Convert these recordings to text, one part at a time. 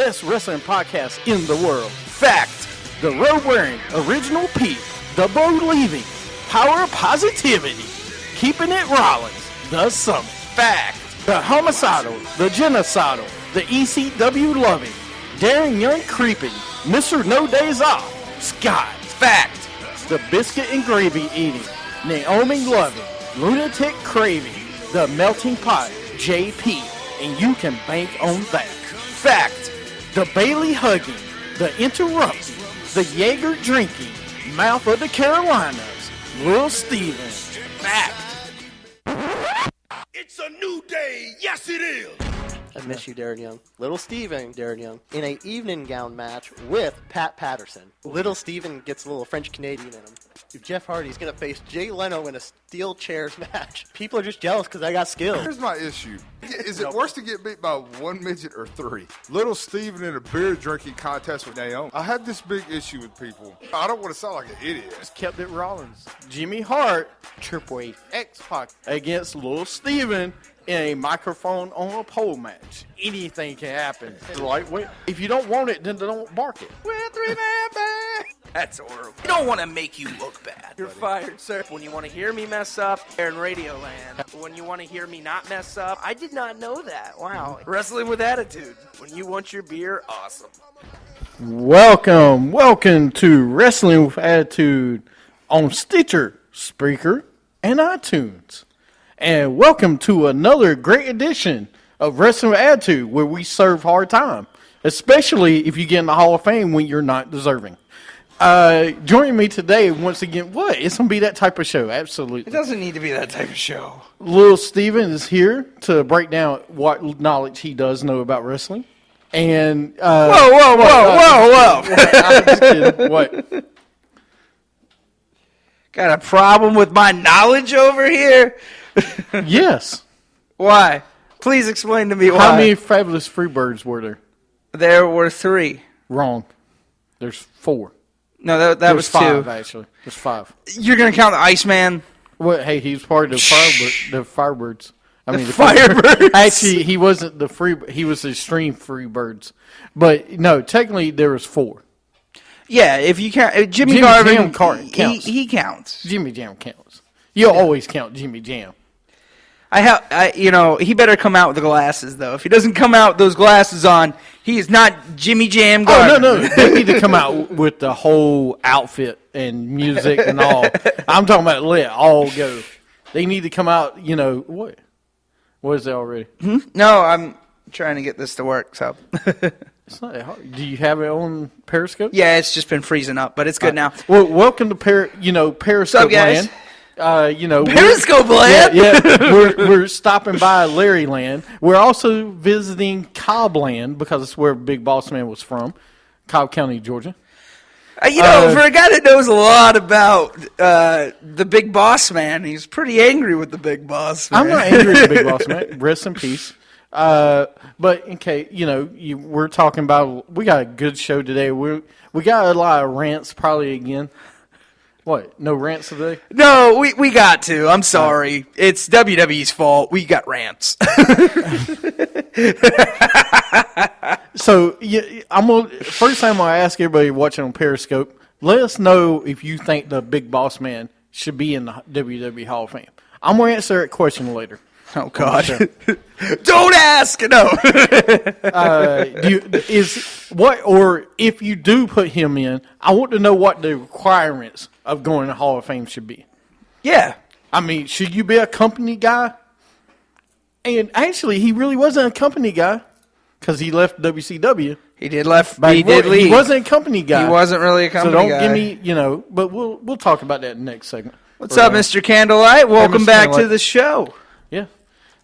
best wrestling podcast in the world. Fact, the road-wearing original Pete, the believing, power of positivity, keeping it Rollins, the Summit. Fact, the homicidal, the genocidal, the ECW loving, daring young creeping, Mr. No Days Off, Scott. Fact, the biscuit and gravy eating, Naomi loving, lunatic craving, the melting pot, JP, and you can bank on that. Fact, the Bailey hugging, the interrupting, the Jaeger drinking, mouth of the Carolinas, Lil Steven. Fact. It's a new day. Yes, it is. I miss you, Darren Young. Little Steven, Darren Young, in a evening gown match with Pat Patterson. Little Steven gets a little French-Canadian in him. Jeff Hardy's going to face Jay Leno in a steel chairs match. People are just jealous because I got skills. Here's my issue. Is it worse to get beat by one midget or three? Little Steven in a beer drinking contest with Naomi. I have this big issue with people. I don't want to sound like an idiot. Just kept it Rollins. Jimmy Hart, Triple H, X-Pac against Lil Steven in a microphone on a pole match. Anything can happen. Like, if you don't want it, then don't bark it. We're a three-man band. That's horrible. We don't want to make you look bad. You're fired, sir. When you want to hear me mess up, they're in Radioland. When you want to hear me not mess up, I did not know that. Wow. Wrestling with attitude. When you want your beer, awesome. Welcome to Wrestling with Attitude on Stitcher, Spreaker, and iTunes. And welcome to another great edition of Wrestling with Attitude, where we serve hard time, especially if you get in the Hall of Fame when you're not deserving. Joining me today, once again, it's going to be that type of show, absolutely. It doesn't need to be that type of show. Lil Steven is here to break down what knowledge he does know about wrestling. And Whoa. I'm just kidding. What? Got a problem with my knowledge over here? Yes. Why? Please explain to me why. How many Fabulous Freebirds were there? There were 3. Wrong. There's 4. No, that was 5, 2. actually. There's 5. You're going to count the Iceman? Well, hey, he was part of the Firebirds. I mean, the Firebirds? Actually, he wasn't the free. He was the Extreme Freebirds. But no, technically there was 4. Yeah, if you count Jimmy Garvin, Jam counts. He counts. Jimmy Jam counts. You'll always count Jimmy Jam. He better come out with the glasses though. If he doesn't come out with those glasses on, he is not Jimmy Jam Garvin. Oh no, they need to come out with the whole outfit and music and all. I'm talking about let it all go. They need to come out. What? What is it already? No, I'm trying to get this to work. So it's not that hard. Do you have it on Periscope? Yeah, it's just been freezing up, but it's good now. Well, welcome to Periscope What's up, guys? Land. Periscope Land. Yeah. We're stopping by Larry Land. We're also visiting Cobb Land because it's where Big Boss Man was from, Cobb County, Georgia. For a guy that knows a lot about the Big Boss Man, he's pretty angry with the Big Boss Man. I'm not angry with the Big Boss Man. Rest in peace. But in case we're talking about, we got a good show today. We got a lot of rants probably again. What? No rants today? No, we got to. I'm sorry. It's WWE's fault. We got rants. So, first time I ask everybody watching on Periscope, let us know if you think the Big Boss Man should be in the WWE Hall of Fame. I'm going to answer that question later. Oh, God. Don't ask! No. If you do put him in, I want to know what the requirements of going to the Hall of Fame should be. Yeah. I mean, should you be a company guy? And actually, he really wasn't a company guy because he left WCW. He did leave. He wasn't a company guy. He wasn't really a company guy. So don't give me, but we'll talk about that in the next segment. What's up, Mr. Candlelight? Welcome back to the show. Yeah.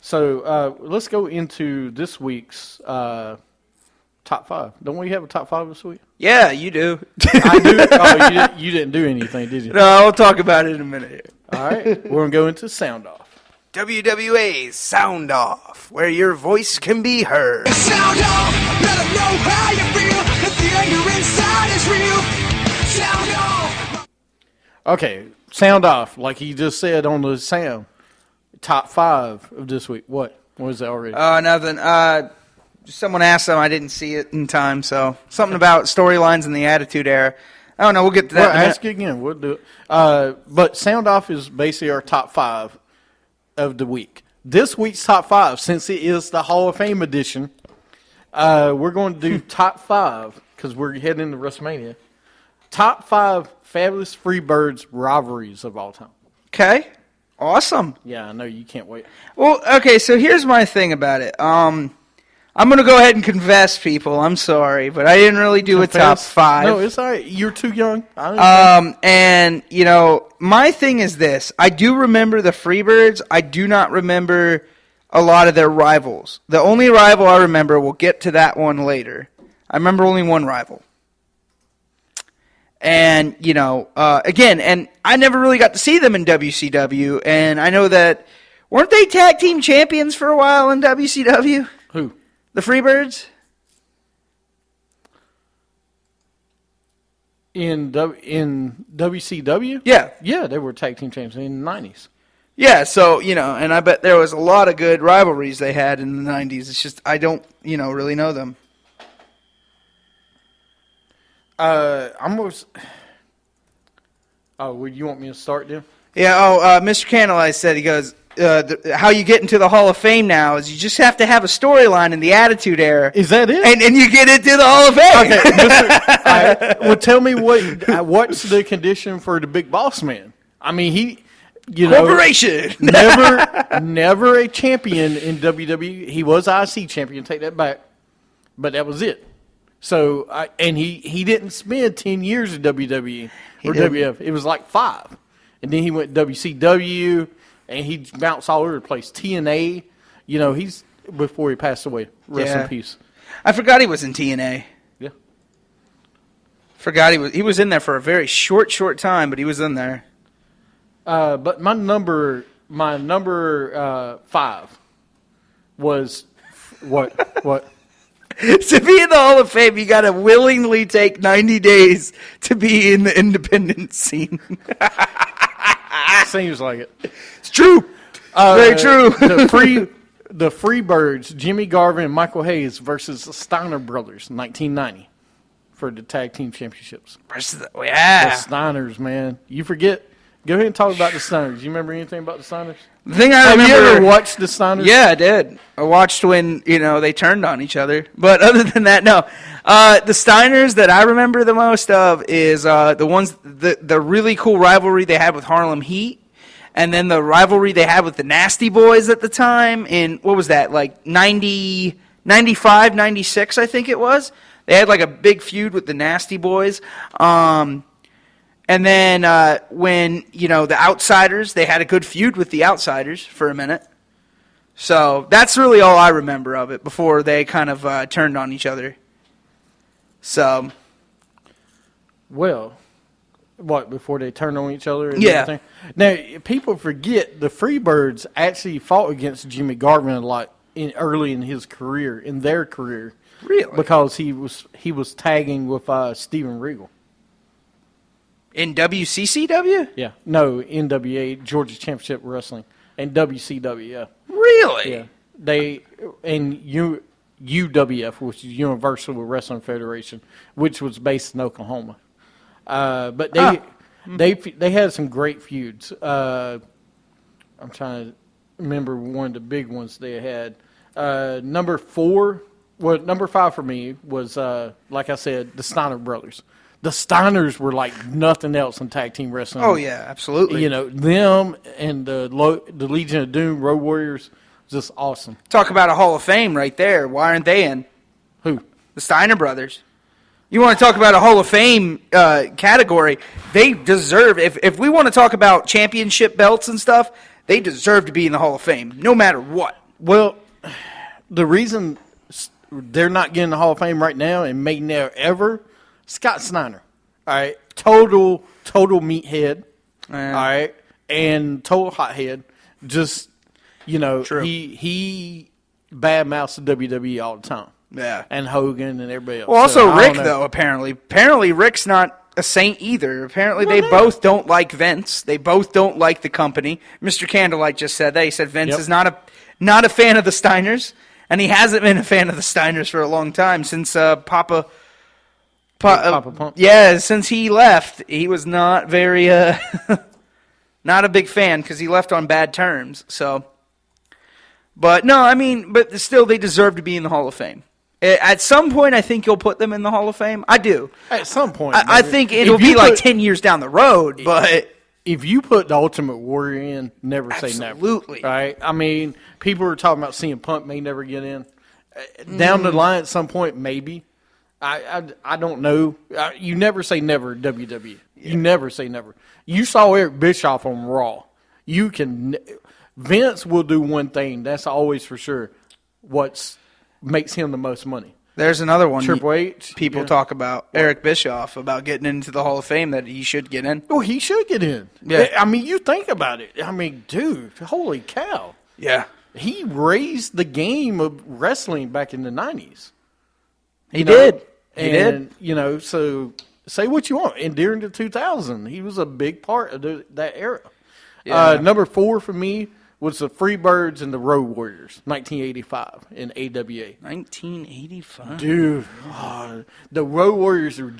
So let's go into this week's top 5. Don't we have a top 5 this week? Yeah, you do. I do. Oh, you didn't do anything, did you? No, we'll talk about it in a minute. All right. We're going to go into Sound Off. WWA Sound Off, where your voice can be heard. Sound off. Let 'em know how you feel. If the anger inside is real. Sound off. Okay. Sound Off, like he just said on the sound. Top 5 of this week. What? What is that already? Nothing. Someone asked them. I didn't see it in time. So something about storylines in the Attitude Era. I don't know. We'll get to that. Well, ask it again. We'll do it. But Sound Off is basically our top 5 of the week. This week's top 5, since it is the Hall of Fame edition, we're going to do top 5 because we're heading into WrestleMania. Top 5 fabulous Freebirds rivalries of all time. Okay. Awesome. Yeah, I know you can't wait. Well, okay, so here's my thing about it. I'm going to go ahead and confess, people. I'm sorry, but I didn't really do a top 5. No, it's all right. You're too young. And, you know, my thing is this. I do remember the Freebirds. I do not remember a lot of their rivals. The only rival I remember, we'll get to that one later. I remember only one rival. And, you know, again, and I never really got to see them in WCW. And I know that, weren't they tag team champions for a while in WCW? Who? The Freebirds? In WCW? Yeah. Yeah, they were tag team champions in the 90s. Yeah, so, you know, and I bet there was a lot of good rivalries they had in the 90s. It's just, I don't, you know, really know them. Well, you want me to start then? Yeah, Mr. Candlelight said, he goes, how you get into the Hall of Fame now is you just have to have a storyline in the Attitude Era. Is that it? And you get into the Hall of Fame. Okay, well, tell me what's the condition for the Big Boss Man? I mean, he, you know, Corporation. never a champion in WWE. He was IC champion. Take that back, but that was it. So, and he didn't spend 10 years in WWE or WF. It was like 5, and then he went WCW. And he bounced all over the place. TNA, you know, he's before he passed away. Rest in peace. I forgot he was in TNA. Yeah. Forgot he was in there for a very short time, but he was in there. But my number 5 was what? To be in the Hall of Fame, you got to willingly take 90 days to be in the independent scene. Seems like it. It's true. Very true. The Freebirds, Jimmy Garvin and Michael Hayes versus the Steiner Brothers, 1990, for the tag team championships. The Steiners, man. You forget. Go ahead and talk about the Steiners. You remember anything about the Steiners? The thing I remember. Have you ever watched the Steiners? Yeah, I did. I watched when, you know, they turned on each other. But other than that, no. The Steiners that I remember the most of is the really cool rivalry they had with Harlem Heat. And then the rivalry they had with the Nasty Boys at the time in, what was that, like 90, 95, 96, I think it was. They had like a big feud with the Nasty Boys. And then when, you know, the Outsiders, they had a good feud with the Outsiders for a minute. So that's really all I remember of it before they kind of turned on each other. So. Well, what, before they turned on each other? And yeah. Everything? Now, people forget the Freebirds actually fought against Jimmy Garvin a lot early in his career, in their career. Really? Because he was tagging with Steven Regal. In WCCW? Yeah. No, NWA, Georgia Championship Wrestling. And WCW, yeah. Really? Yeah. They, and UWF, which is Universal Wrestling Federation, which was based in Oklahoma. But they had some great feuds. I'm trying to remember one of the big ones they had. Number 5 for me was, like I said, the Steiner brothers. The Steiners were like nothing else in tag team wrestling. Oh, yeah, absolutely. You know, them and the Legion of Doom, Road Warriors, just awesome. Talk about a Hall of Fame right there. Why aren't they in? Who? The Steiner brothers. You want to talk about a Hall of Fame category, they deserve, if we want to talk about championship belts and stuff, they deserve to be in the Hall of Fame, no matter what. Well, the reason they're not getting the Hall of Fame right now and may never ever, Scott Steiner, all right, total meathead, all right, and total hothead. Just, you know, True. he badmouths the WWE all the time. Yeah, and Hogan and everybody else. Well, also Rick though. Apparently Rick's not a saint either. Apparently they both don't like Vince. They both don't like the company. Mr. Candlelight just said that. He said Vince is not a fan of the Steiners. And he hasn't been a fan of the Steiners for a long time, since Papa Pump. Yeah, since he left, he was not very, not a big fan, because he left on bad terms, so. But, no, I mean, but still, they deserve to be in the Hall of Fame. At some point, I think you'll put them in the Hall of Fame. I do. At some point. I think it'll be like 10 years down the road, but. If you put the Ultimate Warrior in, never say never. Absolutely. Right? I mean, people are talking about CM Punk may never get in. Down the line at some point, maybe. I don't know. You never say never, WWE. Yeah. You never say never. You saw Eric Bischoff on Raw. You can. Vince will do one thing. That's always for sure. What makes him the most money. There's another one. Triple H. People talk about Eric Bischoff, about getting into the Hall of Fame, that he should get in. Oh, he should get in. Yeah. I mean, you think about it. I mean, dude, holy cow. Yeah. He raised the game of wrestling back in the 90s. He did. You know, so say what you want. And during the 2000s, he was a big part of that era. Yeah. Number 4 for me was the Freebirds and the Road Warriors, 1985 in AWA. 1985? Dude, the Road Warriors were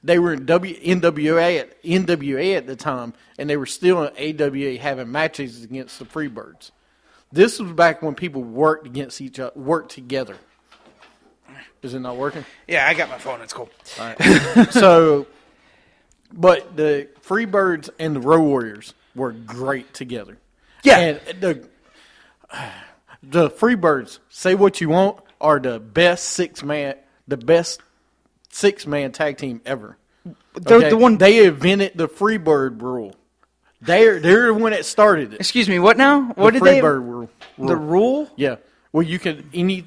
they were in NWA at the time, and they were still in AWA having matches against the Freebirds. This was back when people worked against each other, worked together. Is it not working? Yeah, I got my phone. It's cool. All right. So, but the Freebirds and the Road Warriors were great together. Yeah. And the Freebirds, say what you want, are the best six-man tag team ever. They're the one. They invented the Freebird rule. They're the one that started it. Excuse me, what now? What the did they? Freebird rule. The rule? Yeah. Well, you can any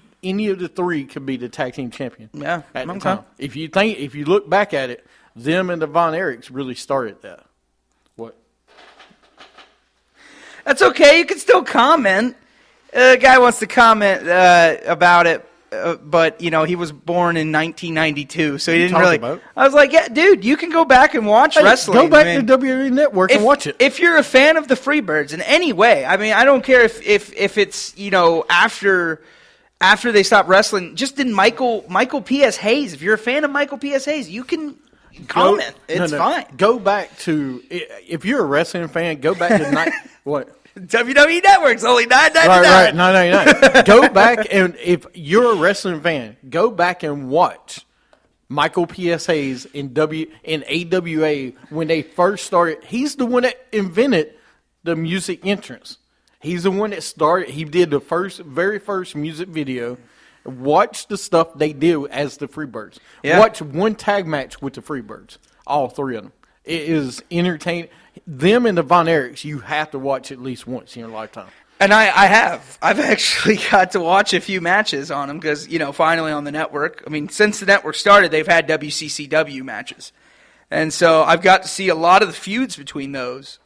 of the 3 could be the tag team champion. Yeah. At the Okay. time. If you look back at it, them and the Von Erichs really started that. What? That's okay. You can still comment. A guy wants to comment about it, but he was born in 1992, so he didn't really. I was like, yeah, dude, you can go back and watch wrestling. Go back to WWE Network and watch it. If you're a fan of the Freebirds in any way, I mean, I don't care if it's after they stopped wrestling. Just in Michael P.S. Hayes. If you're a fan of Michael P.S. Hayes, you can comment. It's fine. Go back to, if you're a wrestling fan, go back to what? WWE Network's only $9.99. Right, $9.99. Go back, and if you're a wrestling fan, go back and watch Michael P.S. Hayes in AWA when they first started. He's the one that invented the music entrance. He's the one that started. He did the very first music video. Watch the stuff they did as the Freebirds. Yeah. Watch one tag match with the Freebirds. All 3 of them. It is entertaining. Them and the Von Erichs, you have to watch at least once in your lifetime. And I have. I've actually got to watch a few matches on them because, finally on the network. I mean, since the network started, they've had WCCW matches. And so I've got to see a lot of the feuds between those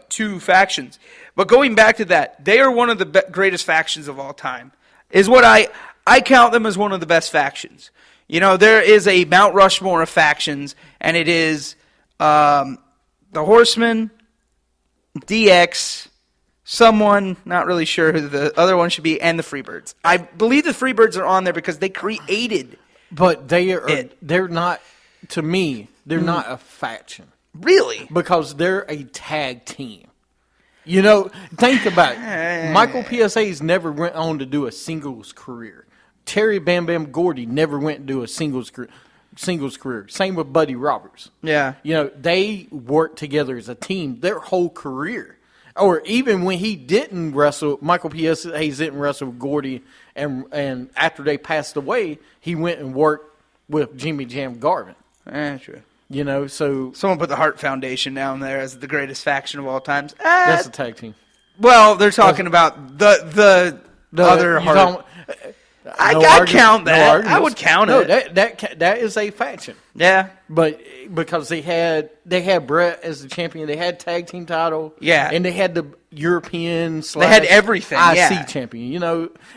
2 factions. But going back to that, they are one of the greatest factions of all time. Is what I count them as one of the best factions. There is a Mount Rushmore of factions, and it is the Horsemen, DX, someone, not really sure who the other one should be, and the Freebirds. I believe the Freebirds are on there because they created. But they're not, to me, they're not a faction. Really? Because they're a tag team. Think about it. Michael P.S.A.'s never went on to do a singles career. Terry Bam Bam Gordy never went to do a singles career. Same with Buddy Roberts. Yeah. They worked together as a team their whole career. Or even when he didn't wrestle, Michael P.S. Hayes didn't wrestle with Gordy, and after they passed away, he went and worked with Jimmy Jam Garvin. True. So someone put the Hart Foundation down there as the greatest faction of all times. That's a tag team. Well, they're talking about the other Hart. I count that. I would count it. That is a faction. Yeah, but because they had Brett as the champion, they had tag team title. Yeah, and they had the European. They had everything. IC champion.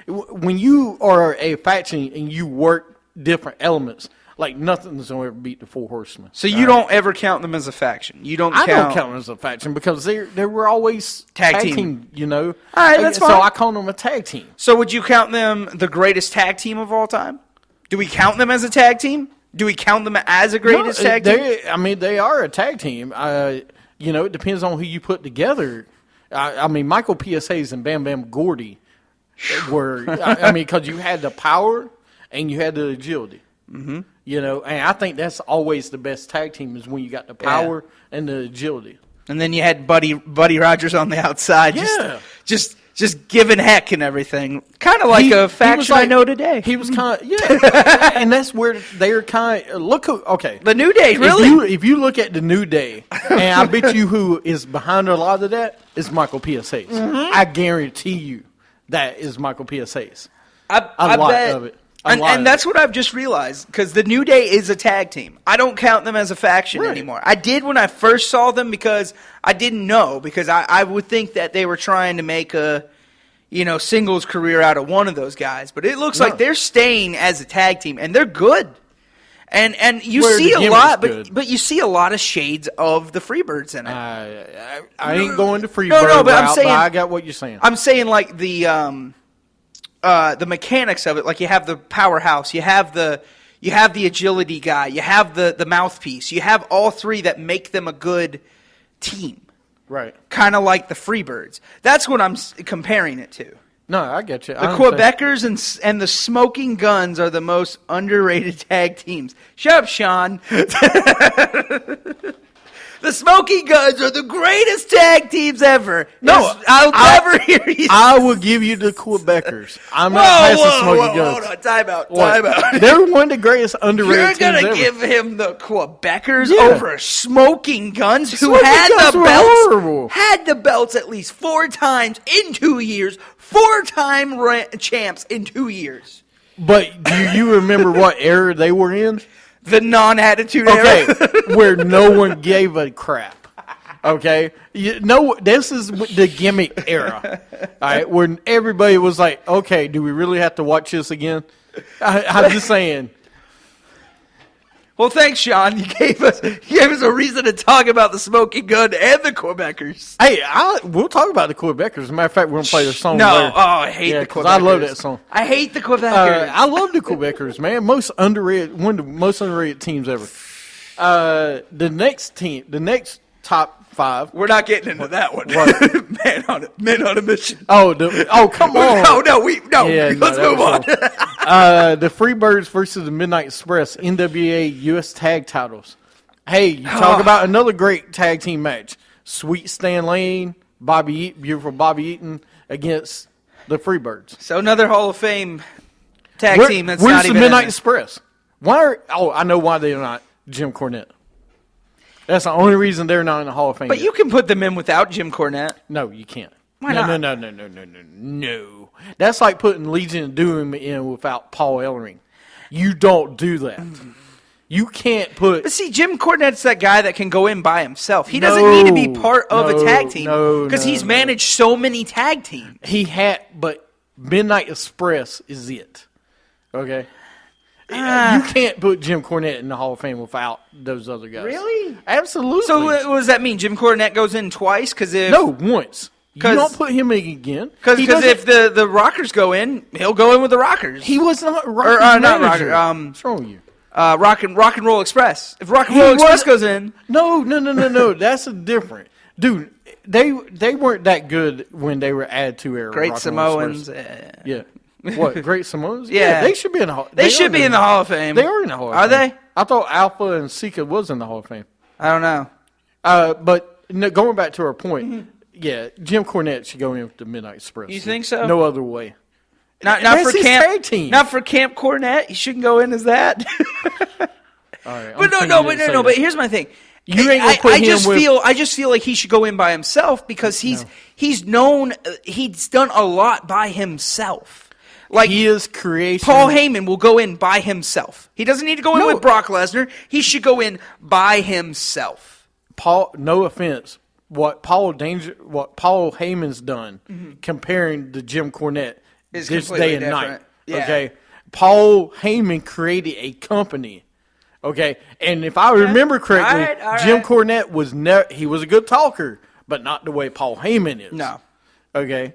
When you are a faction and you work different elements, Like nothing's gonna ever beat the Four Horsemen. So you don't ever count them as a faction. You don't. I don't count them as a faction because they were always Tag team. You know. All right, that's so fine. I call them a tag team. So would you count them the greatest tag team of all time? Do we count them as a tag team? Do we count them as a greatest tag team? I mean, they are a tag team. You know, it depends on who you put together. I mean, Michael PSAs and Bam Bam Gordy were. I mean, because you had the power and you had the agility. Mm-hmm. You know, and I think that's always the best tag team is when you got the power and the agility. And then you had Buddy Rogers on the outside, just giving heck and everything, kind of like a faction I know today. He was kind of and that's where they're kind of the New Day, really. If you look at the New Day, and I bet you who is behind a lot of that is Michael PSAs. Mm-hmm. I guarantee you that is Michael PSAs. I lot bet, of it. And that's what I've just realized, because the New Day is a tag team. I don't count them as a faction anymore. I did when I first saw them because I didn't know, because I would think that they were trying to make a singles career out of one of those guys. But it looks like they're staying as a tag team, and they're good. And you see a lot, but you see a lot of shades of the Freebirds in it. I ain't going to Freebird but route, I'm saying, but I got what you're saying. I'm saying like the mechanics of it, like you have the powerhouse, you have the agility guy, you have the mouthpiece, you have all three that make them a good team. Right. Kind of like the Freebirds. That's what I'm comparing it to. No, I get you. The Quebecers and the Smoking Guns are the most underrated tag teams. Shut up, Sean. The Smoking Guns are the greatest tag teams ever. No, I'll never hear you. I will give you the Quebecers. I'm not past the Smoking Guns. Hold on, time out. They're one of the greatest underrated You're teams gonna ever. give him the Quebecers Yeah. over Smoking Guns, who Smoking had Guns the were belts, horrible. had the belts at least 4 times in 2 years, 4-time champs in 2 years. But do you remember what era they were in? The non-attitude Okay, era. where no one gave a crap. Okay, this is the gimmick era. All right, where everybody was like, "Okay, do we really have to watch this again?" I'm just saying. Well, thanks, Sean. You gave us a reason to talk about the Smoking Gun and the Quebecers. Hey, we'll talk about the Quebecers. As a matter of fact, we're gonna play their song. No, later. I hate the Quebecers. I love that song. I hate the Quebecers. I love the Quebecers, man. One of the most underrated teams ever. The next top 5. We're not getting into that one. Men on a mission. Oh, come on. Let's move on. The Freebirds versus the Midnight Express, NWA U.S. Tag Titles. Hey, you talk about another great tag team match. Sweet Stan Lane, beautiful Bobby Eaton against the Freebirds. So another Hall of Fame tag team that's where's not even the Midnight in Express? I know why they're not Jim Cornette. That's the only reason they're not in the Hall of Fame. But you can put them in without Jim Cornette. No, you can't. Why not? No. That's like putting Legion of Doom in without Paul Ellering. You don't do that. You can't put... But see, Jim Cornette's that guy that can go in by himself. He doesn't need to be part of a tag team because he's managed so many tag teams. But Midnight Express is it. Okay? You can't put Jim Cornette in the Hall of Fame without those other guys. Really? Absolutely. So what does that mean? Jim Cornette goes in twice? No, once. You don't put him in again. Because if the Rockers go in, he'll go in with the Rockers. He was not Rockers not Rocker. What's wrong with you? Rock and Roll Express. If Rock and Roll Express goes in, no. That's a different dude. They weren't that good when they were Attitude Era. Great Samoans. Yeah. What, Great Samoans? Yeah. They should be in the Hall. They should be in the Hall of Fame. They are in the Hall of Fame. Are they? I thought Alpha and Sika was in the Hall of Fame. I don't know. But going back to our point, yeah, Jim Cornette should go in with the Midnight Express. You think so? No other way. Not for his Camp tag team. Not for Camp Cornette. He shouldn't go in as that. All right, but here's my thing. You ain't gonna put him I just feel like he should go in by himself because he's known. He's done a lot by himself. Like he is creation. Paul Heyman will go in by himself. He doesn't need to go in with Brock Lesnar. He should go in by himself. No offense, what Paul Heyman's done comparing to Jim Cornette is this completely day and different. night. Yeah. Okay, Paul Heyman created a company Okay, and if I remember correctly, All right. Jim Cornette was he was a good talker, but not the way Paul Heyman is. No. Okay,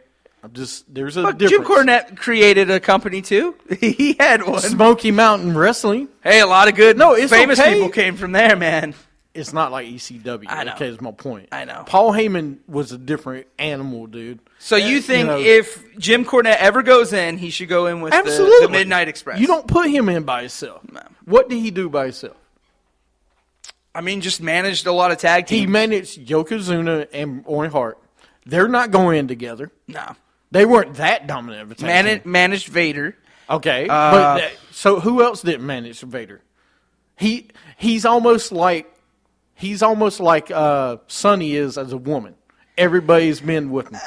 there's a Look, difference. Jim Cornette created a company too. He had one. Smoky Mountain Wrestling. Hey, a lot of good it's famous okay. people came from there, man. It's not like ECW. I know. Okay, is my point. I know. Paul Heyman was a different animal, dude. So you think know- if Jim Cornette ever goes in, he should go in with Absolutely. the Midnight Express? You don't put him in by himself. No. What did he do by himself? I mean, just managed a lot of tag teams. He managed Yokozuna and Owen Hart. They're not going in together. No. They weren't that dominant of a tag team. Managed Vader. Okay, so who else didn't manage Vader? He's almost like Sonny is as a woman. Everybody's been with him.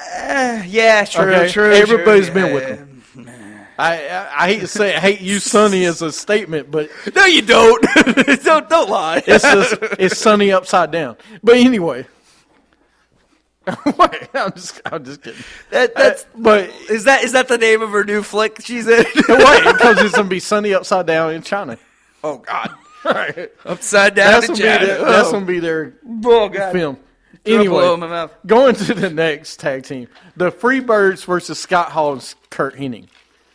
Yeah, true, Okay? true. Everybody's true. been with him. I hate to say I hate you, Sonny, as a statement, but No, you don't. don't lie. it's Sonny upside down. But anyway, wait, I'm just kidding. But Is that the name of her new flick she's in? wait, because it's gonna be Sonny upside down in China. Oh God, Right. upside down. That's in gonna be China. that's gonna be their Oh God. film. Throw a blow Anyway, in my mouth. going to the next tag team, the Freebirds versus Scott Hall and Kurt Hennig,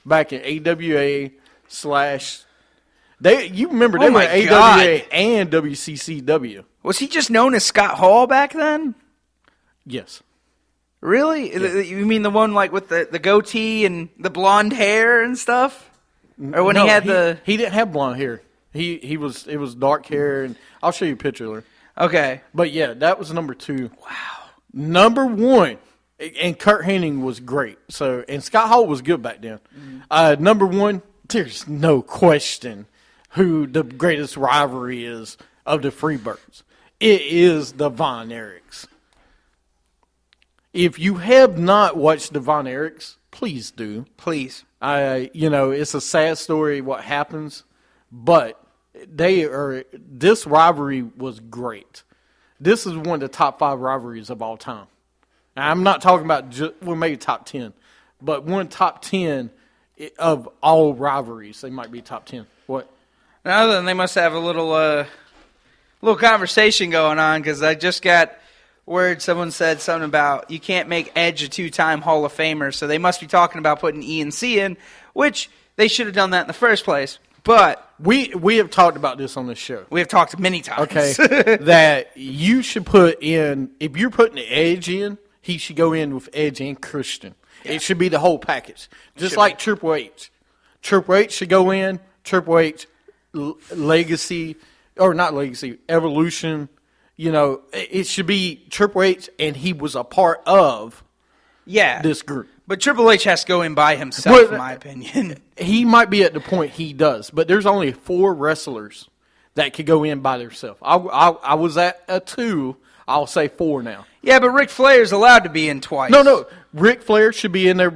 back in AWA / you remember they Oh were my AWA God. and WCCW. Was he just known as Scott Hall back then? Yes. Really? You mean the one like with the goatee and the blonde hair and stuff? Or when No, he had the he didn't have blonde hair. It was dark hair, and I'll show you a picture later. okay. But yeah, that was number 2. Wow. Number 1, and Kurt Hennig was great. So and Scott Hall was good back then. Number 1, there's no question who the greatest rivalry is of the Freebirds. It is the Von Erichs. If you have not watched the Von Erichs, please do. Please. It's a sad story what happens, but this rivalry was great. This is one of the top 5 rivalries of all time. Now, I'm not talking about maybe top 10, but one of the top 10 of all rivalries. They might be top 10. What? Now then, they must have a little conversation going on because I just got word someone said something about you can't make Edge a 2-time Hall of Famer, so they must be talking about putting E and C in, which they should have done that in the first place. But We have talked about this on this show. we have talked many times. Okay, that you should put in, if you're putting the Edge in, he should go in with Edge and Christian. Yeah. It should be the whole package. Just like Triple H. Triple H should go in, Triple H Legacy, or not Legacy, Evolution. It should be Triple H, and he was a part of this group. But Triple H has to go in by himself, in my opinion. He might be at the point he does, but there's only 4 wrestlers that could go in by themselves. I was at a 2. I'll say 4 now. Yeah, but Ric Flair's allowed to be in twice. No. Ric Flair should be in there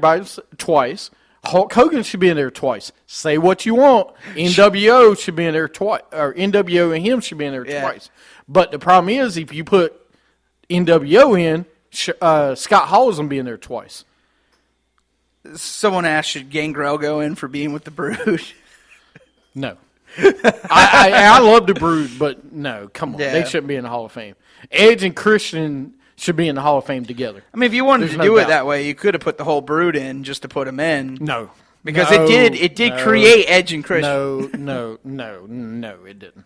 twice. Hulk Hogan should be in there twice. Say what you want. NWO should be in there twice. Or NWO and him should be in there twice. But the problem is, if you put NWO in, Scott Hall is going to be in there twice. Someone asked, should Gangrel go in for being with the Brood? No. I love the Brood, but no, come on. Yeah. They shouldn't be in the Hall of Fame. Edge and Christian should be in the Hall of Fame together. I mean, if you wanted There's to no do it doubt. that way, you could have put the whole Brood in just to put them in. No. Because No, it did create Edge and Christian. No, it didn't.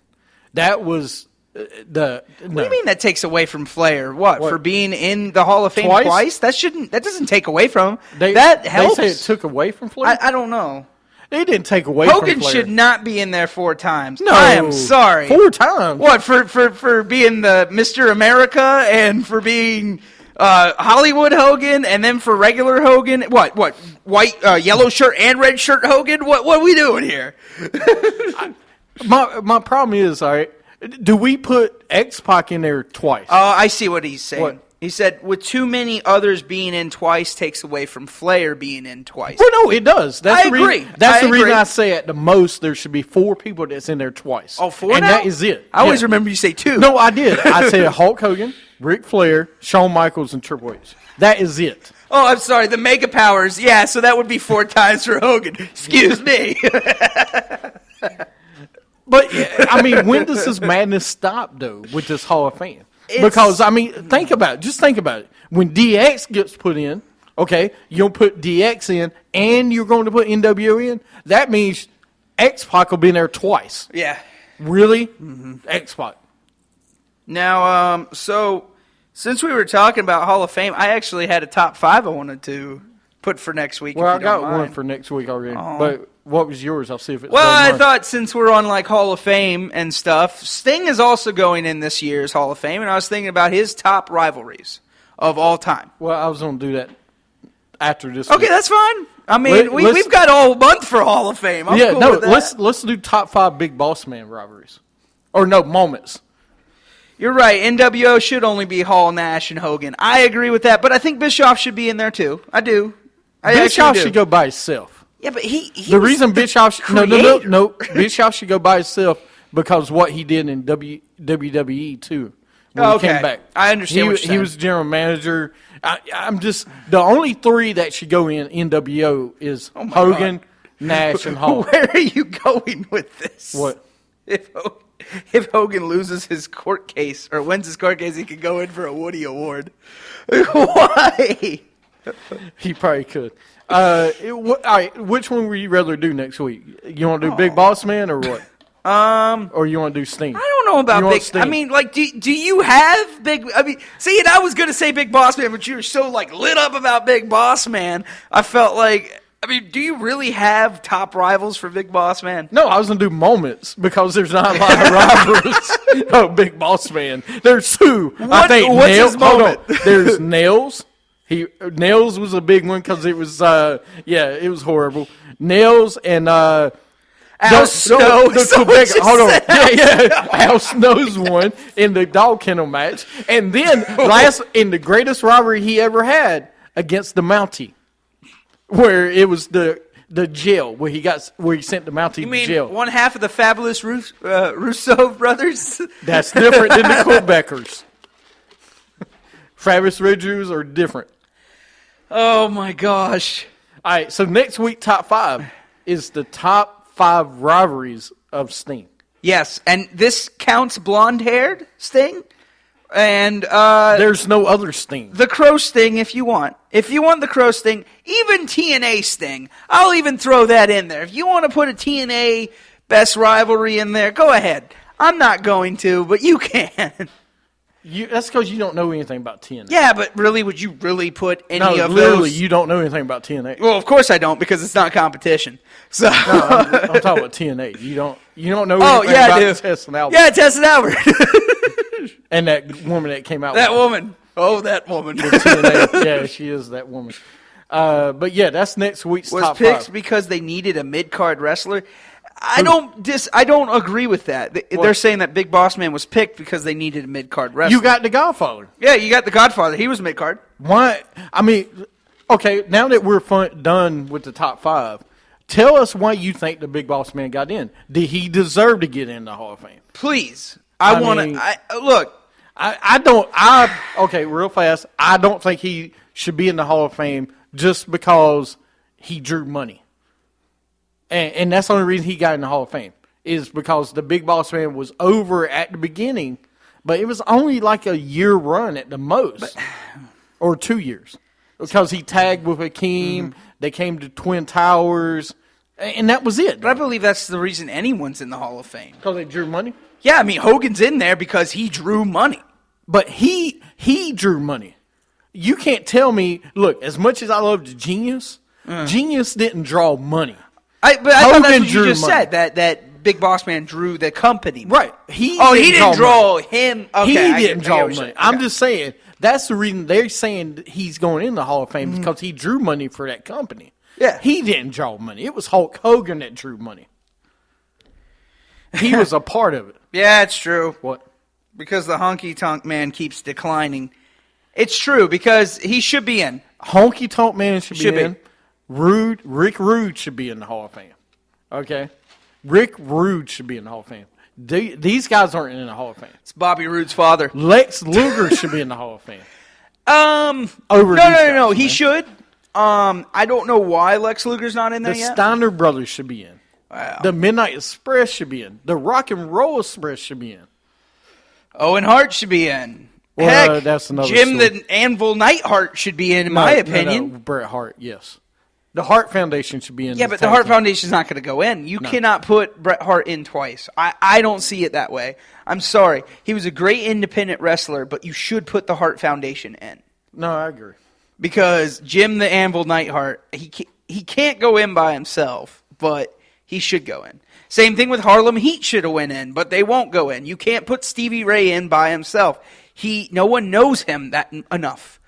That was What do you mean that takes away from Flair? What? For being in the Hall of Fame twice? That doesn't take away from him. That helps. They say it took away from Flair? I don't know. They didn't take away from Flair. Hogan should not be in there 4 times. No. I am sorry. 4 times? What, for being the Mr. America and for being Hollywood Hogan and then for regular Hogan? What? White, yellow shirt and red shirt Hogan? What are we doing here? My problem is, all right, do we put X-Pac in there twice? I see what he's saying. What? He said, with too many others being in twice takes away from Flair being in twice. Well, no, it does. I agree. That's I the reason agree. I say at the most there should be 4 people that's in there twice. Oh, 4 and now? that is it. I always Yeah. remember you say 2. No, I did. I said Hulk Hogan, Ric Flair, Shawn Michaels, and Triple H. That is it. Oh, I'm sorry. The Mega Powers. Yeah, so that would be 4 times for Hogan. Excuse me. But I mean, when does this madness stop though with this Hall of Fame? Because I mean, think about it. Just think about it. When DX gets put in, okay, you'll put DX in, and you're going to put NWO in. That means X-Pac will be in there twice. Yeah. Really? X-Pac. Now, so since we were talking about Hall of Fame, I actually had a top 5 I wanted to put for next week. Well, if I you don't got mind. one for next week already. Oh. But what was yours? I'll see if it's Well, better than I mine. thought since we're on like Hall of Fame and stuff, Sting is also going in this year's Hall of Fame, and I was thinking about his top rivalries of all time. Well, I was going to do that after this. Okay, week. that's fine. I mean, Let's- we've got all month for Hall of Fame. I'm cool with that. let's do top 5 Big Boss Man rivalries, or no moments. You're right. NWO should only be Hall, Nash, and Hogan. I agree with that, but I think Bischoff should be in there too. I do. I Bischoff actually do. should go by himself. Yeah, but he The was reason the Bischoff creator. no Bischoff should go by himself because what he did in WWE too when he came back. I understand what you're He saying. was general manager. I'm just the only 3 that should go in NWO is Oh my Hogan, Nash, and Hall. Where are you going with this? What? If Hogan loses his court case or wins his court case, he could go in for a Woody Award. Why? He probably could. All right, which one would you rather do next week? You want to do Big Boss Man or what? Or you want to do Sting? I don't know about You want Big. Sting? I mean, like, do you have Big? I mean, see, and I was gonna say Big Boss Man, but you were so like lit up about Big Boss Man. I felt like, I mean, do you really have top rivals for Big Boss Man? No, I was going to do moments because there's not a lot of rivalries. Oh, Big Boss Man. There's 2. I think what's Nails. his Hold moment? on. There's Nails. Nails was a big one because it was it was horrible. Nails and Al Snow. the Someone Quebec. just Hold on. said Al Snow's one in the dog kennel match, and then in the greatest rivalry he ever had against the Mountie, where it was the jail where he sent the Mountie You to mean jail. one half of the fabulous Russo brothers? That's different than the Quebecers. Travis Ridgews are different. Oh my gosh! All right, so next week, top 5 is the top 5 rivalries of Sting. Yes, and this counts blonde-haired Sting, and There's no other Sting. the Crow Sting if you want. If you want the Crow Sting, even TNA Sting, I'll even throw that in there. If you want to put a TNA best rivalry in there, go ahead. I'm not going to, but you can. That's because you don't know anything about TNA. Yeah, but really, would you really put any No, of literally, those? you don't know anything about TNA. Well, of course I don't, because it's not competition. So. I'm talking about TNA. You don't know Oh, anything yeah, I about do. Tess and Albert. Yeah, Tess and Albert. And that woman that came out That with woman. Oh, that woman. TNA. Yeah, she is that woman. But yeah, that's next week's Was top picked 5. because they needed a mid-card wrestler. I don't agree with that. They're saying that Big Boss Man was picked because they needed a mid-card wrestler. You got the Godfather. Yeah, you got the Godfather. He was mid-card. Why? I mean, okay, now that we're done with the top 5, tell us why you think the Big Boss Man got in. Did he deserve to get in the Hall of Fame? Please. I want mean- to look. Okay, real fast. I don't think he should be in the Hall of Fame just because he drew money. And that's the only reason he got in the Hall of Fame is because the Big Boss Man was over at the beginning, but it was only like a year run at the most, or 2 years, because he tagged with Akeem. They came to Twin Towers, and that was it. But I believe that's the reason anyone's in the Hall of Fame. Because they drew money. Yeah, I mean, Hogan's in there because he drew money. But he drew money. You can't tell me, look, as much as I loved Genius, Genius didn't draw money. I thought that's Hogan what you drew just money. said, that Big Boss Man drew the company. Right. He didn't draw him. Okay, He I didn't get draw what you're money. saying. I'm Okay. just saying, that's the reason they're saying he's going in the Hall of Fame because he drew money for that company. Yeah. He didn't draw money. It was Hulk Hogan that drew money. He was a part of it. Yeah, it's true. What? Because the honky tonk man keeps declining. It's true because he should be in. Honky Tonk Man should Should be be. in. Rick Rude should be in the Hall of Fame. Okay? Rick Rude should be in the Hall of Fame. These guys aren't in the Hall of Fame. It's Bobby Roode's father. Lex Luger should be in the Hall of Fame. No. Over these guys, He man. should. I don't know why Lex Luger's not in there The yet. Steiner brothers should be in. Wow. The Midnight Express should be in. The Rock and Roll Express should be in. Owen Hart should be in. Well, Heck, that's another Jim story. the Anvil Neidhart should be in my opinion. No, Bret Hart, yes. The Hart Foundation should be in. Yeah, but the Hart Foundation's not going to go in. You cannot put Bret Hart in twice. I don't see it that way. I'm sorry. He was a great independent wrestler, but you should put the Hart Foundation in. No, I agree. Because Jim the Anvil Neidhart, he can't go in by himself, but he should go in. Same thing with Harlem Heat should have went in, but they won't go in. You can't put Stevie Ray in by himself. No one knows him that enough.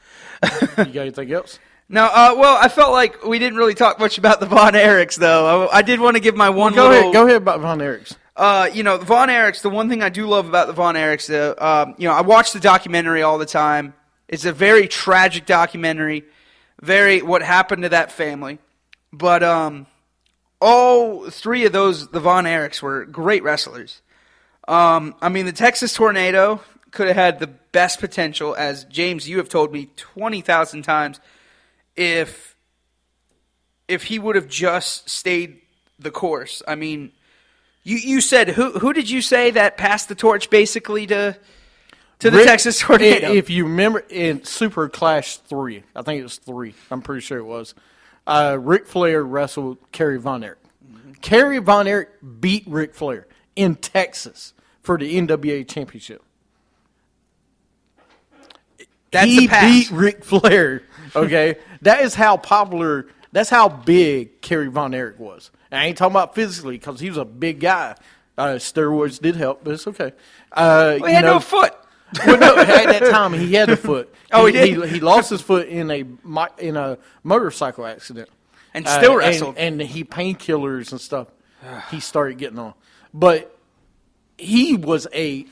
You got anything else? No, well, I felt like we didn't really talk much about the Von Erichs, though. I did want to give my one Go little... Go ahead about Von Erichs. The Von Erichs, the one thing I do love about the Von Erichs, I watch the documentary all the time. It's a very tragic documentary, what happened to that family. But all three of the Von Erichs were great wrestlers. The Texas Tornado could have had the best potential, as James, you have told me 20,000 times, if he would have just stayed the course. I mean, you said, who did you say that passed the torch basically to the Texas Tornado? If you remember in Super Clash 3, I think it was 3, I'm pretty sure it was, Ric Flair wrestled Kerry Von Erich. Mm-hmm. Kerry Von Erich beat Ric Flair in Texas for the NWA Championship. He beat Ric Flair, okay? That is how popular, that's how big Kerry Von Erich was. And I ain't talking about physically, because he was a big guy. Steroids did help, but it's okay. He had no foot. Well, no, at that time, he had a foot. Oh, he did? He lost his foot in a motorcycle accident. And still wrestled. And he painkillers and stuff he started getting on. But he was a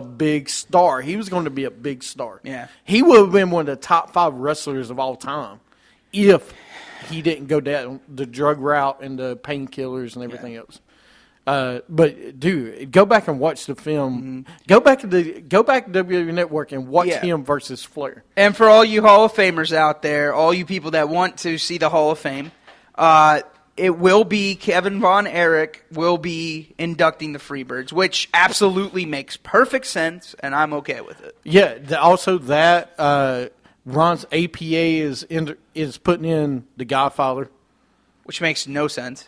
big star. He was going to be a big star. Yeah. He would have been one of the top 5 wrestlers of all time if he didn't go down the drug route and the painkillers and everything else. But dude, go back and watch the film. Mm-hmm. Go back to WWE Network and watch him versus Flair. And for all you Hall of Famers out there, all you people that want to see the Hall of Fame, it will be Kevin Von Erich will be inducting the Freebirds, which absolutely makes perfect sense, and I'm okay with it. Yeah. Also, that Ron's APA is putting in The Godfather, which makes no sense.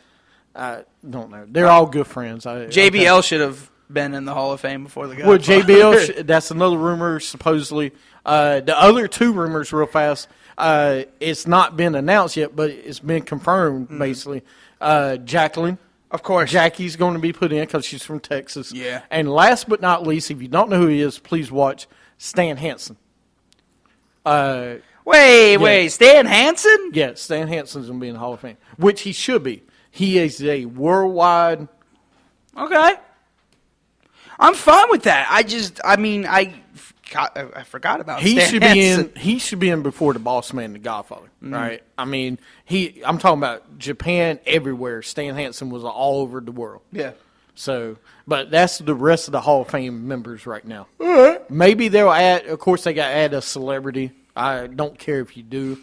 I don't know. They're all good friends. JBL should have been in the Hall of Fame before the Godfather. Well, JBL, that's another rumor, supposedly. The other 2 rumors, real fast, it's not been announced yet, but it's been confirmed, basically. Jacqueline. Of course. Jackie's going to be put in because she's from Texas. Yeah. And last but not least, if you don't know who he is, please watch Stan Hansen. Wait, Stan Hansen? Yeah, Stan Hansen's going to be in the Hall of Fame, which he should be. He is a worldwide. Okay. I'm fine with that. I forgot about Stan Hansen. He should be in before the Boss Man, the Godfather. Right? I mean, I'm talking about Japan, everywhere. Stan Hansen was all over the world. Yeah. So, but that's the rest of the Hall of Fame members right now. All right. Maybe they'll add. Of course, they got to add a celebrity. I don't care if you do.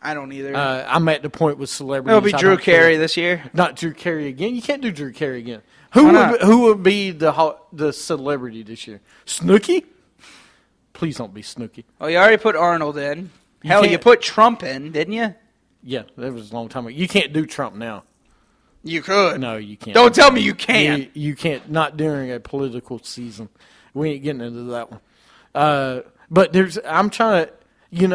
I don't either. I'm at the point with celebrities. It'll be Drew Carey this year. Not Drew Carey again. You can't do Drew Carey again. Who would be the celebrity this year? Snooki? Please don't be Snooki. Oh, you already put Arnold in. You put Trump in, didn't you? Yeah, that was a long time ago. You can't do Trump now. You could. No, you can't. Don't tell me you can't. You can't. Not during a political season. We ain't getting into that one. But I'm trying to. You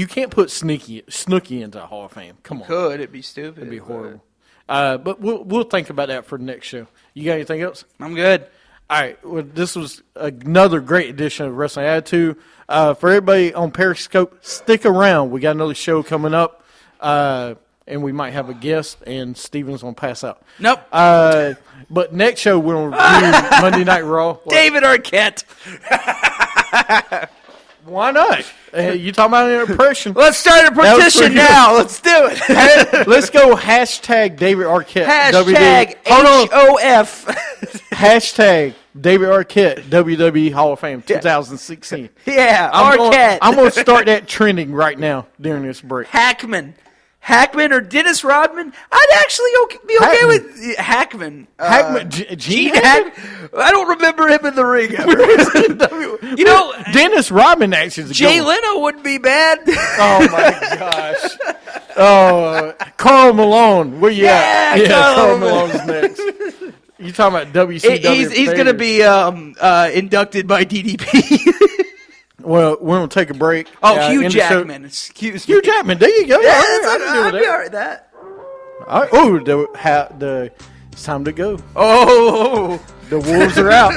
can't put Snooki into the Hall of Fame. Come on. Could. It'd be stupid. It'd be horrible. But we'll think about that for the next show. You got anything else? I'm good. All right. Well, this was another great edition of Wrestling Attitude. For everybody on Periscope, stick around. We got another show coming up, and we might have a guest, and Steven's going to pass out. Nope. But next show, we're going to review Monday Night Raw. David Arquette. Why not? You talking about an impression? Let's start a petition now. Let's do it. Let's go hashtag David Arquette. Hashtag HOF. Hashtag David Arquette WWE Hall of Fame 2016. Yeah, Arquette. I'm going to start that trending right now during this break. Hackman. Hackman or Dennis Rodman, I'd actually be okay Hackman. with Hackman. Hackman, Gene Hackman? I don't remember him in the ring ever. You know, Dennis Rodman actually is a Jay good one. Leno wouldn't be bad. Oh my gosh. Carl Malone, where you at? Yeah, Carl Carl Malone's next. You talking about WCW? He's going to be inducted by DDP. Well, we're going to take a break. Hugh in the show. Jackman. Excuse me. Hugh Jackman, there you go. Yeah, All right, I can deal I'd with be that. all right with that. All right. Oh, it's time to go. Oh. The wolves are out.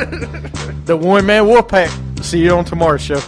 The one-man wolf pack. See you on tomorrow's show.